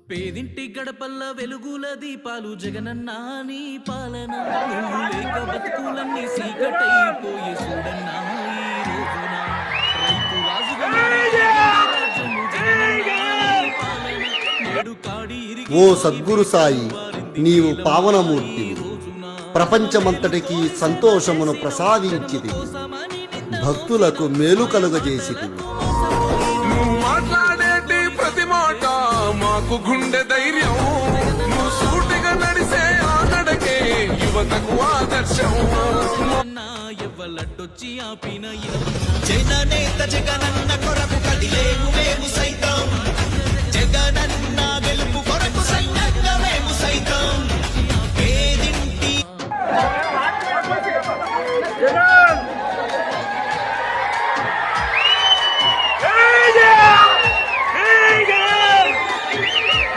పేదింటి గడపల్ల వెలుగుల దీపాలు జగనన్నా నీ పాలన నువ్వు లేక బతుకులన్నీ సీకటైపోయే చూడన్నా ఈ రోజున రైతు రాజుగా రాజ్యము జగనన్నా నీ పాలన నేడు కాడి ఇరిగి ఓ సద్గురు సాయి, నీవు పావనమూర్తివి. ప్రపంచమంతటికి సంతోషమును ప్రసాదించిది, భక్తులకు మేలు కలుగజేసిది. నువ్వు మాట్లాడేటి ప్రతి మాట మాకు గుండె ధైర్యం. నువ్వు సూటిగా నడిసే ఆ నడకే యువతకు ఆదర్శం. ఎవ్వలడ్డొచ్చి ఆపిన జననేత జగనన్న కొరకు కదిలేము మేము సైతం. జగనన్న వెలుగు